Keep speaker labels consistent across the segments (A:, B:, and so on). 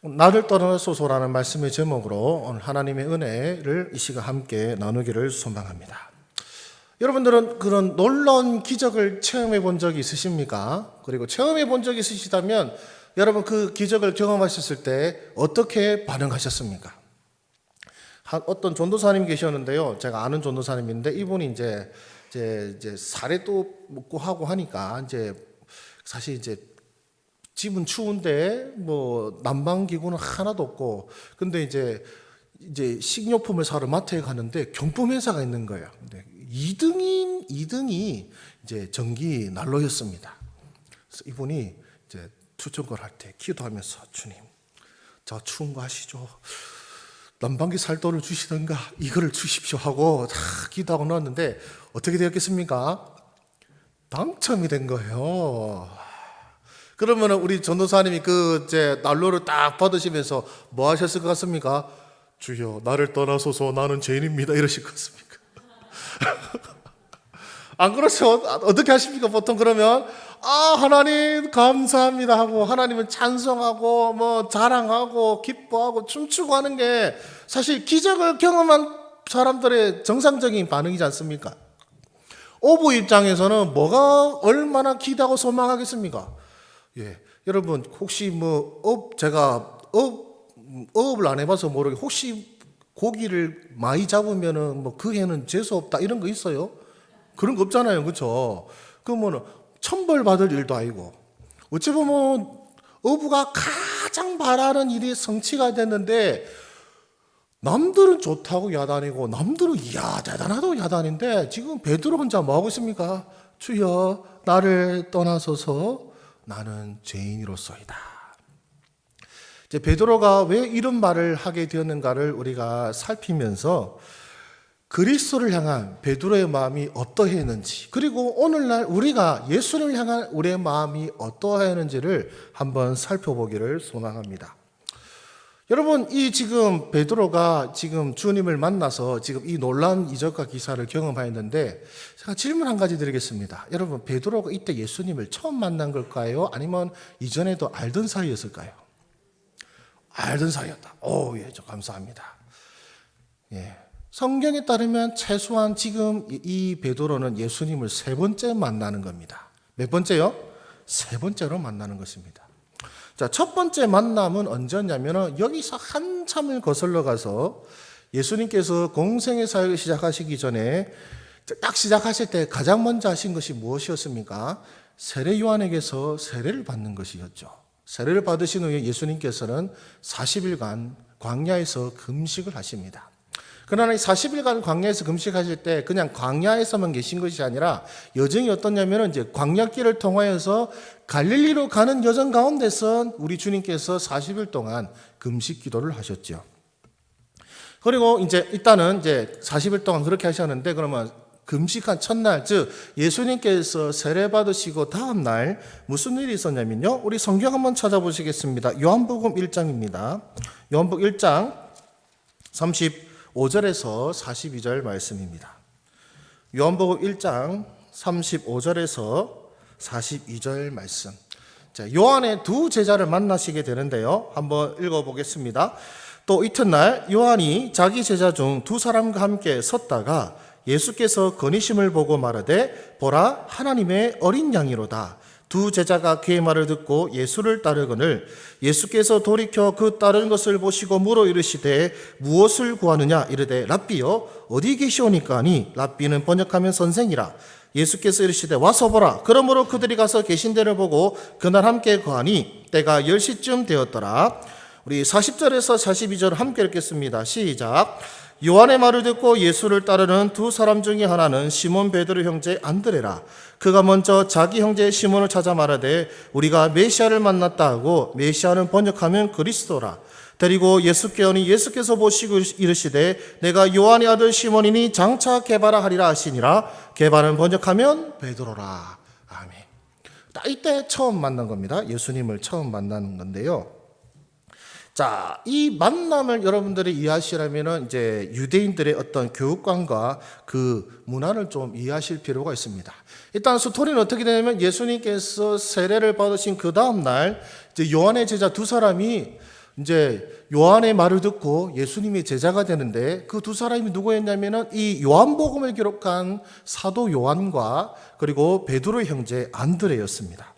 A: 나를 떠나소서라는 말씀의 제목으로 오늘 하나님의 은혜를 이 시간 함께 나누기를 소망합니다. 여러분들은 그런 놀라운 기적을 체험해 본 적이 있으십니까? 그리고 체험해 본 적이 있으시다면 여러분 그 기적을 경험하셨을 때 어떻게 반응하셨습니까? 어떤 전도사님 계셨는데요. 제가 아는 전도사님인데 이분이 이제 사례도 먹고 하고 하니까 이제 사실 이제 집은 추운데 뭐 난방기구는 하나도 없고 근데 이제 식료품을 사러 마트에 가는데 경품 회사가 있는 거예요. 근데 2등이 이제 전기 난로였습니다. 그래서 이분이 이제 추천걸 할 때 기도하면서 주님, 저 추운 거 아시죠? 난방기 살 돈을 주시던가 이거를 주십시오 하고 다 기도하고 나왔는데 어떻게 되었겠습니까? 당첨이 된 거예요. 그러면은 우리 전도사님이 난로를 딱 받으시면서 뭐 하셨을 것 같습니까? 주여 나를 떠나소서 나는 죄인입니다 이러실 것 같습니까? 안 그렇죠? 어떻게 하십니까? 보통 그러면 하나님 감사합니다 하고 하나님을 찬송하고 뭐 자랑하고 기뻐하고 춤추고 하는 게 사실 기적을 경험한 사람들의 정상적인 반응이지 않습니까? 어부 입장에서는 뭐가 얼마나 기대하고 소망하겠습니까? 예, 여러분 혹시 제가 어업을 안 해봐서 모르게 혹시 고기를 많이 잡으면은 그 해는 재수 없다 이런 거 있어요? 그런 거 없잖아요, 그렇죠? 그러면은 천벌 받을 일도 아니고 어찌 보면 어부가 가장 바라는 일이 성취가 됐는데 남들은 좋다고 야단이고 남들은 이야 대단하다고 야단인데 지금 베드로 혼자 뭐 하고 있습니까? 주여 나를 떠나소서 나는 죄인이로소이다. 이제 베드로가 왜 이런 말을 하게 되었는가를 우리가 살피면서 그리스도를 향한 베드로의 마음이 어떠했는지 그리고 오늘날 우리가 예수를 향한 우리의 마음이 어떠했는지를 한번 살펴보기를 소망합니다. 여러분 지금 베드로가 지금 주님을 만나서 지금 이 놀라운 이적과 기사를 경험하였는데 제가 질문 한 가지 드리겠습니다. 여러분 베드로가 이때 예수님을 처음 만난 걸까요? 아니면 이전에도 알던 사이였을까요? 알던 사이였다. 예, 저 감사합니다. 예. 성경에 따르면 최소한 지금 이 베드로는 예수님을 3번째 만나는 겁니다. 몇 번째요? 3번째로 만나는 것입니다. 자, 첫 번째 만남은 언제였냐면 여기서 한참을 거슬러 가서 예수님께서 공생의 사역을 시작하시기 전에 딱 시작하실 때 가장 먼저 하신 것이 무엇이었습니까? 세례 요한에게서 세례를 받는 것이었죠. 세례를 받으신 후에 예수님께서는 40일간 광야에서 금식을 하십니다. 그러나 이 40일간 광야에서 금식하실 때 그냥 광야에서만 계신 것이 아니라 여정이 어떠냐면 이제 광야길을 통하여서 갈릴리로 가는 여정 가운데서 우리 주님께서 40일 동안 금식 기도를 하셨죠. 그리고 일단은 40일 동안 그렇게 하셨는데 그러면 금식한 첫날, 즉 예수님께서 세례 받으시고 다음 날 무슨 일이 있었냐면요. 우리 성경 한번 찾아보시겠습니다. 요한복음 1장입니다. 요한복음 1장 35절에서 42절 말씀입니다. 요한복음 1장 35절에서 42절 말씀. 자, 요한의 두 제자를 만나시게 되는데요. 한번 읽어보겠습니다. 또 이튿날 요한이 자기 제자 중 2사람과 함께 섰다가 예수께서 거니심을 보고 말하되 보라 하나님의 어린 양이로다. 2 제자가 그의 말을 듣고 예수를 따르거늘 예수께서 돌이켜 그 따르는 것을 보시고 물어 이르시되 무엇을 구하느냐 이르되 랍비여 어디 계시오니까 하니 랍비는 번역하면 선생이라. 예수께서 이르시되 와서 보라. 그러므로 그들이 가서 계신 데를 보고 그날 함께 거하니 때가 10시쯤 되었더라. 우리 40절에서 42절 함께 읽겠습니다. 시작. 요한의 말을 듣고 예수를 따르는 2사람 중에 하나는 시몬 베드로 형제 안드레라. 그가 먼저 자기 형제 시몬을 찾아 말하되 우리가 메시아를 만났다 하고 메시아는 번역하면 그리스도라. 데리고 예수께 오니 예수께서 보시고 이르시되 내가 요한의 아들 시몬이니 장차 게바라 하리라 하시니라. 게바는 번역하면 베드로라. 아멘. 이때 처음 만난 겁니다. 예수님을 처음 만나는 건데요. 자, 이 만남을 여러분들이 이해하시려면 유대인들의 어떤 교육관과 그 문화를 좀 이해하실 필요가 있습니다. 일단 스토리는 어떻게 되냐면 예수님께서 세례를 받으신 그 다음 날 요한의 제자 2사람이 이제 요한의 말을 듣고 예수님이 제자가 되는데 그 두 사람이 누구였냐면은 이 요한복음을 기록한 사도 요한과 그리고 베드로의 형제 안드레였습니다.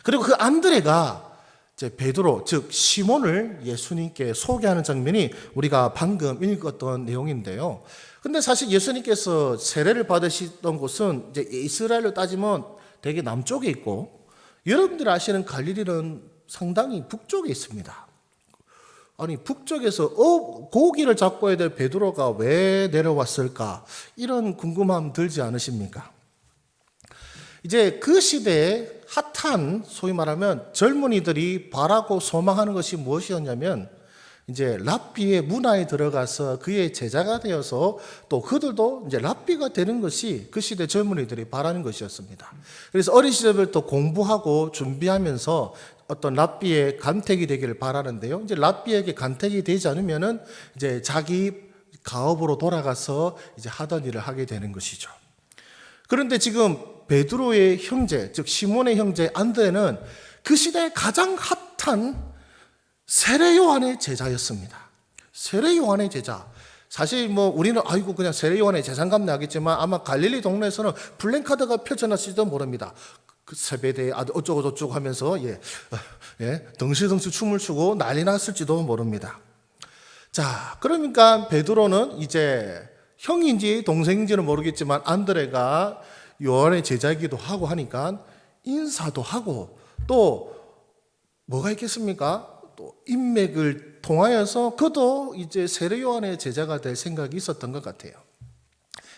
A: 그리고 그 안드레가 이제 베드로, 즉 시몬을 예수님께 소개하는 장면이 우리가 방금 읽었던 내용인데요. 근데 사실 예수님께서 세례를 받으시던 곳은 이제 이스라엘로 따지면 되게 남쪽에 있고, 여러분들 아시는 갈릴리는 상당히 북쪽에 있습니다. 아니 북쪽에서 고기를 잡고 해야 될 베드로가 왜 내려왔을까? 이런 궁금함 들지 않으십니까? 이제 그 시대에 핫한 소위 말하면 젊은이들이 바라고 소망하는 것이 무엇이었냐면 이제 랍비의 문화에 들어가서 그의 제자가 되어서 또 그들도 이제 랍비가 되는 것이 그 시대 젊은이들이 바라는 것이었습니다. 그래서 어린 시절부터 공부하고 준비하면서 어떤 랍비의 간택이 되기를 바라는데요. 이제 랍비에게 간택이 되지 않으면은 이제 자기 가업으로 돌아가서 이제 하던 일을 하게 되는 것이죠. 그런데 지금 베드로의 형제, 즉 시몬의 형제 안드레는 그 시대에 가장 핫한 세례 요한의 제자였습니다. 세례 요한의 제자. 사실 뭐 우리는 아이고 그냥 세례 요한의 제자인갑네 하겠지만 아마 갈릴리 동네에서는 플랜카드가 펼쳐놨을지도 모릅니다. 그 세배대 어쩌고 저쩌고 하면서 덩실덩실 춤을 추고 난리 났을지도 모릅니다. 자, 그러니까 베드로는 이제 형인지 동생인지는 모르겠지만 안드레가 요한의 제자이기도 하고 하니까 인사도 하고 또 뭐가 있겠습니까? 또 인맥을 통하여서 그도 이제 세례 요한의 제자가 될 생각이 있었던 것 같아요.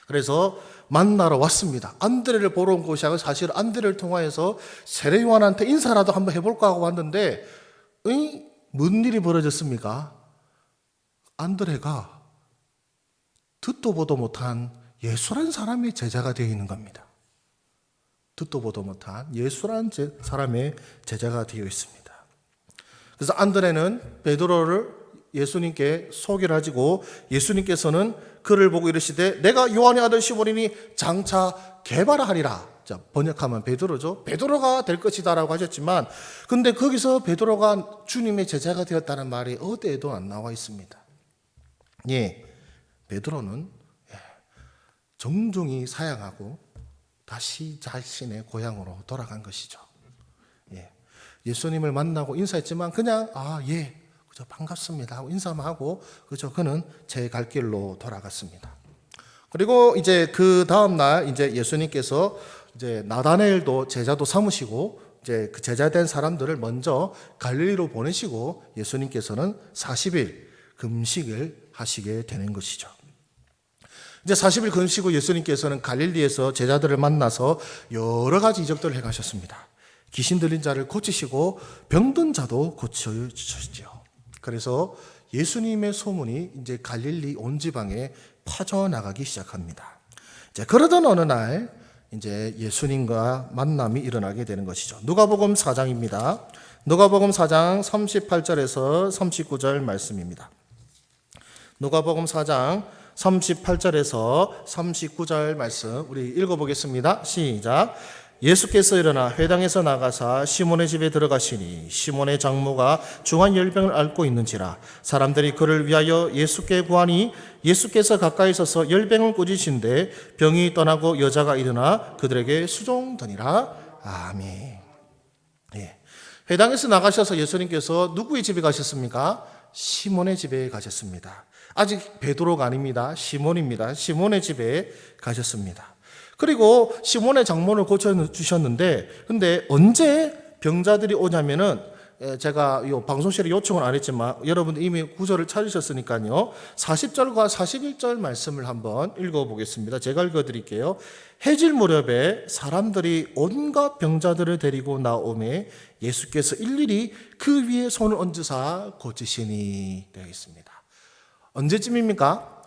A: 그래서 만나러 왔습니다. 안드레를 보러 온 곳이 아니고 사실 안드레를 통하여서 세례 요한한테 인사라도 한번 해볼까 하고 왔는데 무슨 일이 벌어졌습니까? 안드레가 듣도 보도 못한 예수라는 사람의 제자가 되어 있는 겁니다. 듣도 보도 못한 예수라는 사람의 제자가 되어 있습니다. 그래서 안드레는 베드로를 예수님께 소개를 하시고 예수님께서는 그를 보고 이르시되 내가 요한의 아들 시몬이니 장차 개발하리라. 자, 번역하면 베드로죠. 베드로가 될 것이다라고 하셨지만 근데 거기서 베드로가 주님의 제자가 되었다는 말이 어디에도 안 나와 있습니다. 예, 베드로는 정중히 사양하고 다시 자신의 고향으로 돌아간 것이죠. 예수님을 만나고 인사했지만 그냥 그저 반갑습니다 하고 인사만 하고 그저 그는 제 갈 길로 돌아갔습니다. 그리고 이제 그 다음 날 이제 예수님께서 이제 나다나엘도 제자도 삼으시고 이제 그 제자된 사람들을 먼저 갈릴리로 보내시고 예수님께서는 40일 금식을 하시게 되는 것이죠. 이제 40일 금식 후 예수님께서는 갈릴리에서 제자들을 만나서 여러 가지 이적들을 행하셨습니다. 귀신 들린 자를 고치시고 병든 자도 고쳐주시죠. 그래서 예수님의 소문이 이제 갈릴리 온 지방에 퍼져나가기 시작합니다. 이제 그러던 어느 날 이제 예수님과 만남이 일어나게 되는 것이죠. 누가복음 4장입니다. 누가복음 4장 38절에서 39절 말씀입니다. 누가복음 4장 38절에서 39절 말씀 우리 읽어보겠습니다. 시작. 예수께서 일어나 회당에서 나가사 시몬의 집에 들어가시니 시몬의 장모가 중한 열병을 앓고 있는지라 사람들이 그를 위하여 예수께 구하니 예수께서 가까이 서서 열병을 꾸짖으신데 병이 떠나고 여자가 일어나 그들에게 수종더니라. 아멘. 회당에서 나가셔서 예수님께서 누구의 집에 가셨습니까? 시몬의 집에 가셨습니다. 아직 베드로가 아닙니다. 시몬입니다. 시몬의 집에 가셨습니다. 그리고 시몬의 장모를 고쳐주셨는데 근데 언제 병자들이 오냐면은 제가 이 방송실에 요청은 안 했지만 여러분들 이미 구절을 찾으셨으니까요. 40절과 41절 말씀을 한번 읽어보겠습니다. 제가 읽어드릴게요. 해질 무렵에 사람들이 온갖 병자들을 데리고 나오매 예수께서 일일이 그 위에 손을 얹으사 고치시니 되어 있습니다. 언제쯤입니까?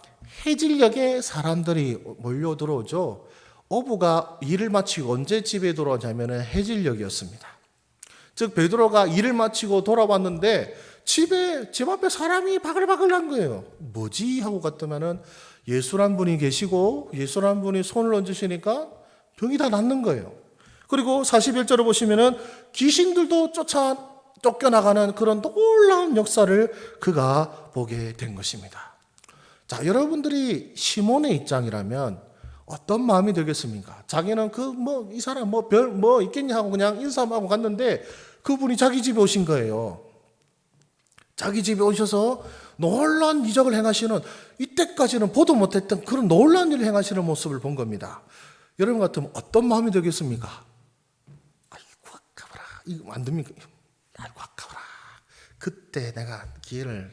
A: 해질녘에 사람들이 몰려 들어오죠. 어부가 일을 마치고 언제 집에 돌아오냐면 해질녘이었습니다. 즉 베드로가 일을 마치고 돌아왔는데 집 앞에 사람이 바글바글 난 거예요. 뭐지? 하고 갔더니는 예수란 분이 계시고 예수란 분이 손을 얹으시니까 병이 다 낫는 거예요. 그리고 41절을 보시면은 귀신들도 쫓겨나가는 그런 놀라운 역사를 그가 보게 된 것입니다. 자, 여러분들이 시몬의 입장이라면 어떤 마음이 들겠습니까? 자기는 이 사람 별 있겠냐 하고 그냥 인사하고 갔는데 그분이 자기 집에 오신 거예요. 자기 집에 오셔서 놀라운 이적을 행하시는, 이때까지는 보도 못했던 그런 놀라운 일을 행하시는 모습을 본 겁니다. 여러분 같으면 어떤 마음이 들겠습니까? 아이고 아까워라, 이거 안 됩니까? 아이고 아까워라, 그때 내가 기회를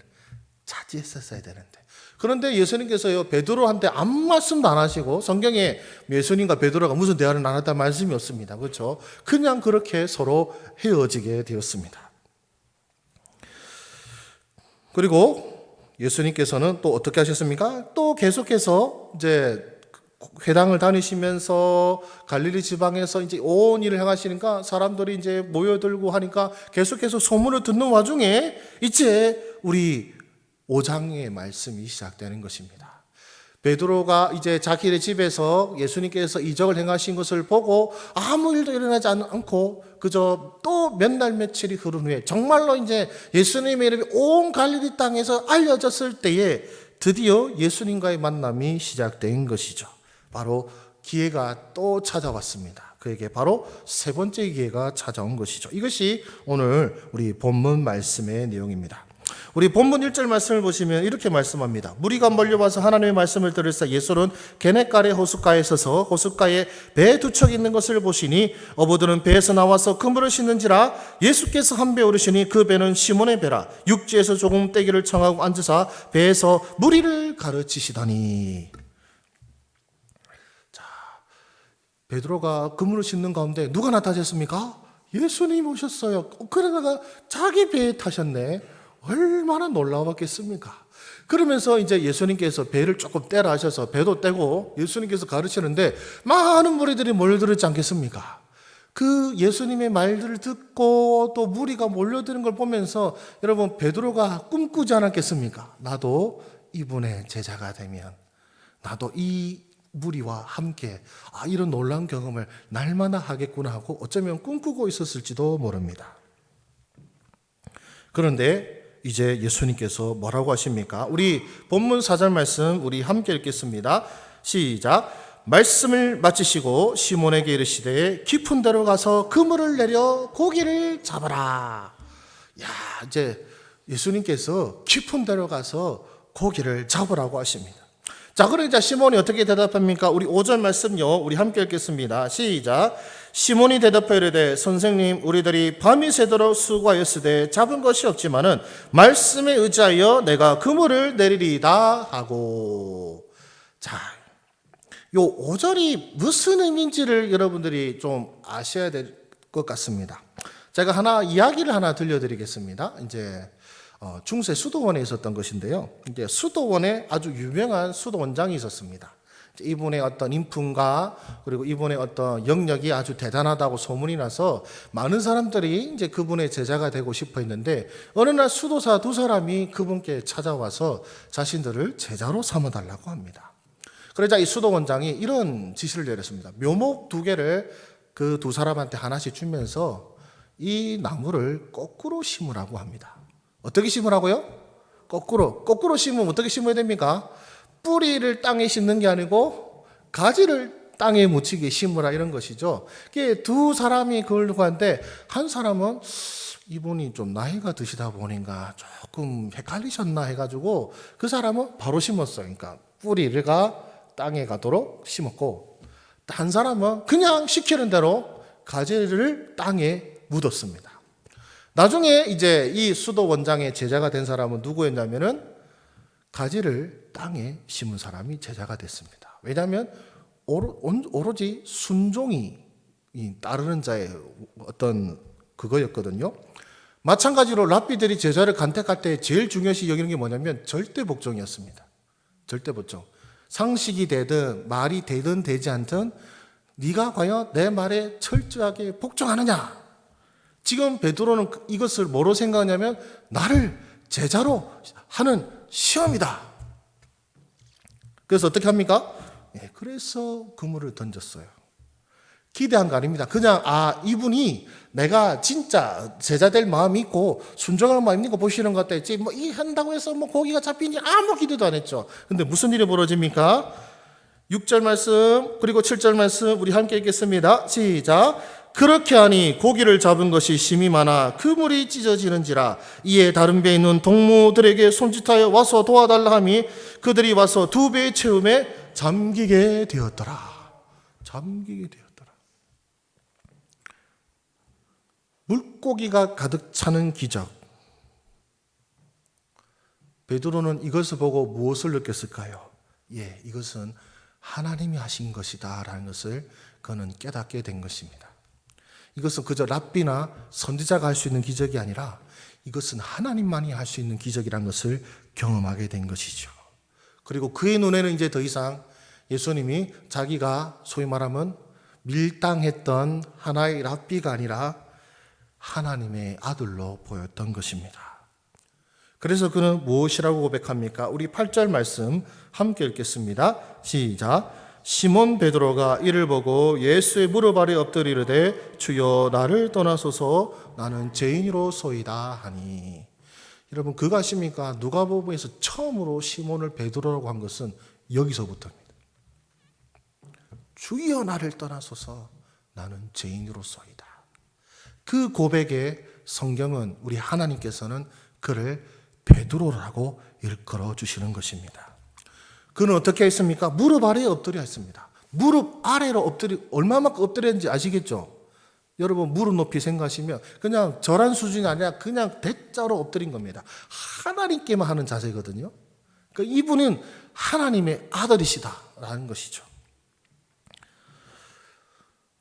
A: 차지했었어야 되는데. 그런데 예수님께서요, 베드로한테 아무 말씀도 안 하시고, 성경에 예수님과 베드로가 무슨 대화를 나눴다는 말씀이 없습니다. 그렇죠? 그냥 그렇게 서로 헤어지게 되었습니다. 그리고 예수님께서는 또 어떻게 하셨습니까? 또 계속해서 이제 회당을 다니시면서 갈릴리 지방에서 이제 온 일을 행하시니까 사람들이 이제 모여들고 하니까 계속해서 소문을 듣는 와중에 이제 우리 5장의 말씀이 시작되는 것입니다. 베드로가 이제 자기의 집에서 예수님께서 이적을 행하신 것을 보고 아무 일도 일어나지 않고 그저 또 몇 날 며칠이 흐른 후에 정말로 이제 예수님의 이름이 온 갈릴리 땅에서 알려졌을 때에 드디어 예수님과의 만남이 시작된 것이죠. 바로 기회가 또 찾아왔습니다. 그에게 바로 세 번째 기회가 찾아온 것이죠. 이것이 오늘 우리 본문 말씀의 내용입니다. 우리 본문 1절 말씀을 보시면 이렇게 말씀합니다. 무리가 몰려와서 하나님의 말씀을 들을새 예수는 게네가레 호숫가에 서서 호숫가에 배 두 척 있는 것을 보시니 어부들은 배에서 나와서 그물을 싣는지라 예수께서 한 배 오르시니 그 배는 시몬의 배라 육지에서 조금 떼기를 청하고 앉으사 배에서 무리를 가르치시다니. 자, 베드로가 그물을 싣는 가운데 누가 나타나셨습니까? 예수님 오셨어요. 그러다가 자기 배에 타셨네. 얼마나 놀라웠겠습니까? 그러면서 이제 예수님께서 배를 조금 떼라 하셔서 배도 떼고 예수님께서 가르치는데 많은 무리들이 몰려들었지 않겠습니까? 그 예수님의 말들을 듣고 또 무리가 몰려드는 걸 보면서 여러분 베드로가 꿈꾸지 않았겠습니까? 나도 이분의 제자가 되면 나도 이 무리와 함께 이런 놀라운 경험을 날마다 하겠구나 하고 어쩌면 꿈꾸고 있었을지도 모릅니다. 그런데 이제 예수님께서 뭐라고 하십니까? 우리 본문 4절 말씀 우리 함께 읽겠습니다. 시작. 말씀을 마치시고 시몬에게 이르시되 깊은 데로 가서 그물을 내려 고기를 잡아라. 야, 이제 예수님께서 깊은 데로 가서 고기를 잡으라고 하십니다. 자, 그러자 시몬이 어떻게 대답합니까? 우리 5절 말씀요, 우리 함께 읽겠습니다. 시작. 시몬이 대답하여 이르되 선생님, 우리들이 밤이 새도록 수고하였으되 잡은 것이 없지만은 말씀에 의지하여 내가 그물을 내리리다 하고. 자, 요 5절이 무슨 의미인지를 여러분들이 좀 아셔야 될 것 같습니다. 제가 이야기를 하나 들려드리겠습니다. 이제 중세 수도원에 있었던 것인데요. 이제 수도원에 아주 유명한 수도원장이 있었습니다. 이분의 어떤 인품과 그리고 이분의 어떤 영역이 아주 대단하다고 소문이 나서 많은 사람들이 이제 그분의 제자가 되고 싶어 했는데 어느 날 수도사 두 사람이 그분께 찾아와서 자신들을 제자로 삼아달라고 합니다. 그러자 이 수도원장이 이런 지시를 내렸습니다. 묘목 2개를 그 두 사람한테 하나씩 주면서 이 나무를 거꾸로 심으라고 합니다. 어떻게 심으라고요? 거꾸로 심으면 어떻게 심어야 됩니까? 뿌리를 땅에 심는 게 아니고 가지를 땅에 묻히게 심으라 이런 것이죠. 두 사람이 그걸 하는데 한 사람은 이분이 좀 나이가 드시다 보니까 조금 헷갈리셨나 해가지고 그 사람은 바로 심었어요. 그러니까 뿌리가 땅에 가도록 심었고 한 사람은 그냥 시키는 대로 가지를 땅에 묻었습니다. 나중에 이제 이 수도 원장의 제자가 된 사람은 누구였냐면은 가지를 땅에 심은 사람이 제자가 됐습니다. 왜냐하면 오로지 순종이 따르는 자의 어떤 그거였거든요. 마찬가지로 랍비들이 제자를 간택할 때 제일 중요시 여기는 게 뭐냐면 절대 복종이었습니다. 절대 복종. 상식이 되든 말이 되든 되지 않든 네가 과연 내 말에 철저하게 복종하느냐. 지금 베드로는 이것을 뭐로 생각하냐면 나를 제자로 하는 시험이다. 그래서 어떻게 합니까? 그래서 그물을 던졌어요. 기대한 거 아닙니다. 그냥 이분이 내가 진짜 제자 될 마음이 있고 순종할 마음이 있는 거 보시는 것 같았지 뭐 이 한다고 해서 뭐 고기가 잡히니 아무 기대도 안 했죠. 근데 무슨 일이 벌어집니까? 6절 말씀 그리고 7절 말씀 우리 함께 읽겠습니다. 시작. 그렇게 하니 고기를 잡은 것이 심이 많아 그물이 찢어지는지라. 이에 다른 배에 있는 동무들에게 손짓하여 와서 도와달라 하니 그들이 와서 2배의 채움에 잠기게 되었더라. 잠기게 되었더라. 물고기가 가득 차는 기적. 베드로는 이것을 보고 무엇을 느꼈을까요? 이것은 하나님이 하신 것이다 라는 것을 그는 깨닫게 된 것입니다. 이것은 그저 랍비나 선지자가 할 수 있는 기적이 아니라 이것은 하나님만이 할 수 있는 기적이라는 것을 경험하게 된 것이죠. 그리고 그의 눈에는 이제 더 이상 예수님이 자기가 소위 말하면 밀당했던 하나의 랍비가 아니라 하나님의 아들로 보였던 것입니다. 그래서 그는 무엇이라고 고백합니까? 우리 8절 말씀 함께 읽겠습니다. 시작. 시몬 베드로가 이를 보고 예수의 무릎 아래 엎드리르되 주여 나를 떠나소서 나는 죄인으로소이다 하니. 여러분 그거 아십니까? 누가복음에서 처음으로 시몬을 베드로라고 한 것은 여기서부터입니다. 주여 나를 떠나소서 나는 죄인으로소이다. 그 고백에 성경은 우리 하나님께서는 그를 베드로라고 일컬어 주시는 것입니다. 그는 어떻게 했습니까? 무릎 아래에 엎드려 했습니다. 무릎 아래로 얼마만큼 엎드렸는지 아시겠죠? 여러분 무릎 높이 생각하시면 그냥 절한 수준이 아니라 그냥 대자로 엎드린 겁니다. 하나님께만 하는 자세거든요. 그러니까 이분은 하나님의 아들이시다라는 것이죠.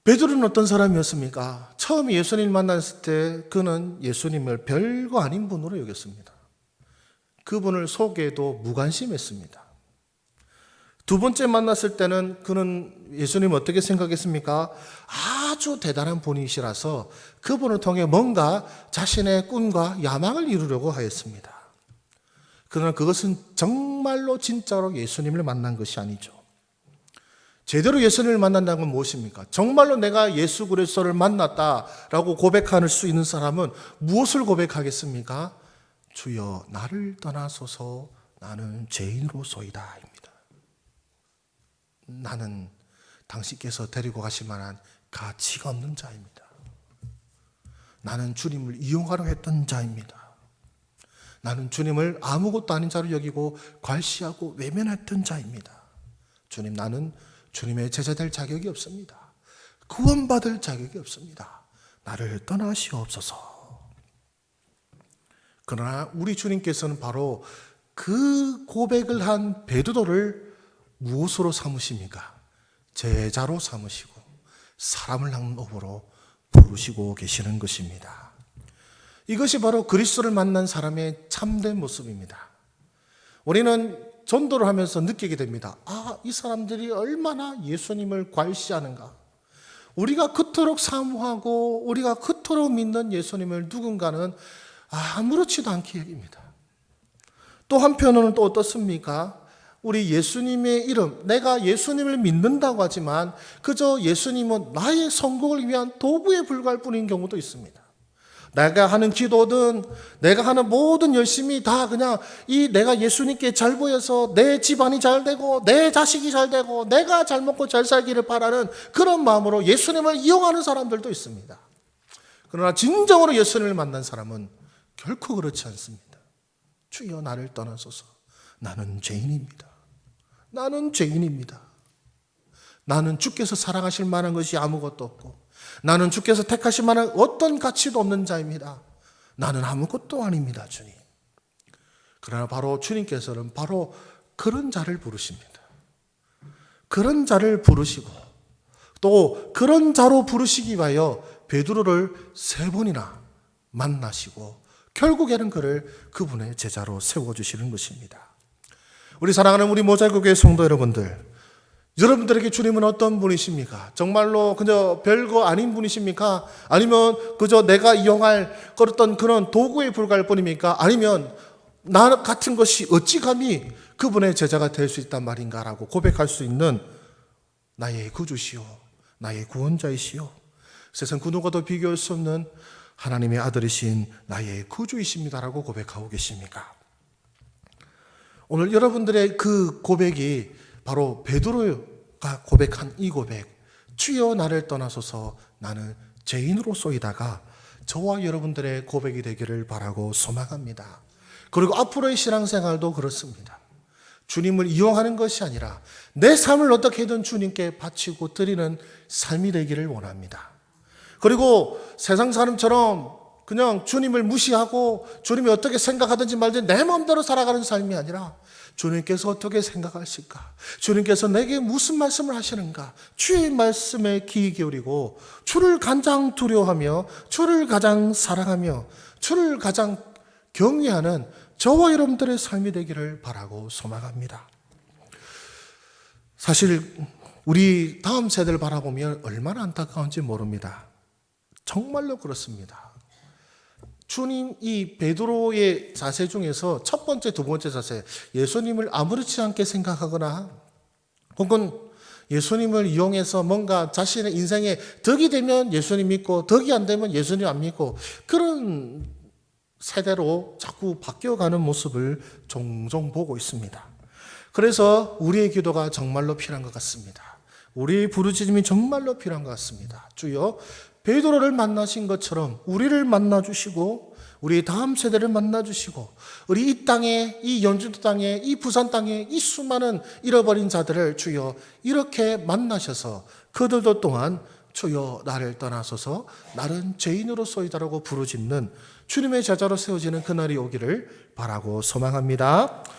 A: 베드로는 어떤 사람이었습니까? 처음 예수님을 만났을 때 그는 예수님을 별거 아닌 분으로 여겼습니다. 그분을 속에도 무관심했습니다. 두 번째 만났을 때는 그는 예수님을 어떻게 생각했습니까? 아주 대단한 분이시라서 그분을 통해 뭔가 자신의 꿈과 야망을 이루려고 하였습니다. 그러나 그것은 정말로 진짜로 예수님을 만난 것이 아니죠. 제대로 예수님을 만난다는 건 무엇입니까? 정말로 내가 예수 그리스도를 만났다라고 고백할 수 있는 사람은 무엇을 고백하겠습니까? 주여 나를 떠나소서 나는 죄인으로소이다 입니다. 나는 당신께서 데리고 가실 만한 가치가 없는 자입니다. 나는 주님을 이용하려 했던 자입니다. 나는 주님을 아무것도 아닌 자로 여기고 괄시하고 외면했던 자입니다. 주님 나는 주님의 제자 될 자격이 없습니다. 구원받을 자격이 없습니다. 나를 떠나시옵소서. 그러나 우리 주님께서는 바로 그 고백을 한 베드로를 무엇으로 삼으십니까? 제자로 삼으시고 사람을 낳는 업으로 부르시고 계시는 것입니다. 이것이 바로 그리스도를 만난 사람의 참된 모습입니다. 우리는 전도를 하면서 느끼게 됩니다. 이 사람들이 얼마나 예수님을 괄시하는가. 우리가 그토록 사모하고 우리가 그토록 믿는 예수님을 누군가는 아무렇지도 않게 여깁니다. 또 한편으로는 또 어떻습니까? 우리 예수님의 이름, 내가 예수님을 믿는다고 하지만 그저 예수님은 나의 성공을 위한 도구에 불과할 뿐인 경우도 있습니다. 내가 하는 기도든 내가 하는 모든 열심이 다 그냥 내가 예수님께 잘 보여서 내 집안이 잘 되고 내 자식이 잘 되고 내가 잘 먹고 잘 살기를 바라는 그런 마음으로 예수님을 이용하는 사람들도 있습니다. 그러나 진정으로 예수님을 만난 사람은 결코 그렇지 않습니다. 주여 나를 떠나소서 나는 죄인입니다. 나는 죄인입니다. 나는 주께서 사랑하실 만한 것이 아무것도 없고 나는 주께서 택하실 만한 어떤 가치도 없는 자입니다. 나는 아무것도 아닙니다, 주님. 그러나 바로 주님께서는 바로 그런 자를 부르십니다. 그런 자를 부르시고 또 그런 자로 부르시기 위하여 베드로를 3번이나 만나시고 결국에는 그분의 제자로 세워주시는 것입니다. 우리 사랑하는 우리 모자교회 성도 여러분들에게 주님은 어떤 분이십니까? 정말로 그저 별거 아닌 분이십니까? 아니면 그저 내가 이용할 어떤 그런 도구에 불과할 뿐입니까? 아니면 나 같은 것이 어찌 감히 그분의 제자가 될 수 있단 말인가라고 고백할 수 있는 나의 구주시오, 나의 구원자이시요 세상 그 누구도 비교할 수 없는 하나님의 아들이신 나의 구주이십니다라고 고백하고 계십니까? 오늘 여러분들의 그 고백이 바로 베드로가 고백한 이 고백, 주여 나를 떠나소서 나는 죄인으로소이다가 저와 여러분들의 고백이 되기를 바라고 소망합니다. 그리고 앞으로의 신앙생활도 그렇습니다. 주님을 이용하는 것이 아니라 내 삶을 어떻게든 주님께 바치고 드리는 삶이 되기를 원합니다. 그리고 세상 사람처럼 그냥 주님을 무시하고 주님이 어떻게 생각하든지 말든지 내 마음대로 살아가는 삶이 아니라 주님께서 어떻게 생각하실까? 주님께서 내게 무슨 말씀을 하시는가? 주의 말씀에 귀 기울이고 주를 가장 두려워하며 주를 가장 사랑하며 주를 가장 경외하는 저와 여러분들의 삶이 되기를 바라고 소망합니다. 사실 우리 다음 세대를 바라보면 얼마나 안타까운지 모릅니다. 정말로 그렇습니다. 주님 이 베드로의 자세 중에서 첫 번째, 두 번째 자세, 예수님을 아무렇지 않게 생각하거나 혹은 예수님을 이용해서 뭔가 자신의 인생에 덕이 되면 예수님 믿고 덕이 안 되면 예수님 안 믿고 그런 세대로 자꾸 바뀌어가는 모습을 종종 보고 있습니다. 그래서 우리의 기도가 정말로 필요한 것 같습니다. 우리의 부르짖음이 정말로 필요한 것 같습니다. 주여 베드로를 만나신 것처럼 우리를 만나주시고 우리 다음 세대를 만나주시고 우리 이 땅에 이 연주도 땅에 이 부산 땅에 이 수많은 잃어버린 자들을 주여 이렇게 만나셔서 그들도 또한 주여 나를 떠나소서 나는 죄인으로소이다라고 부르짖는 주님의 제자로 세워지는 그날이 오기를 바라고 소망합니다.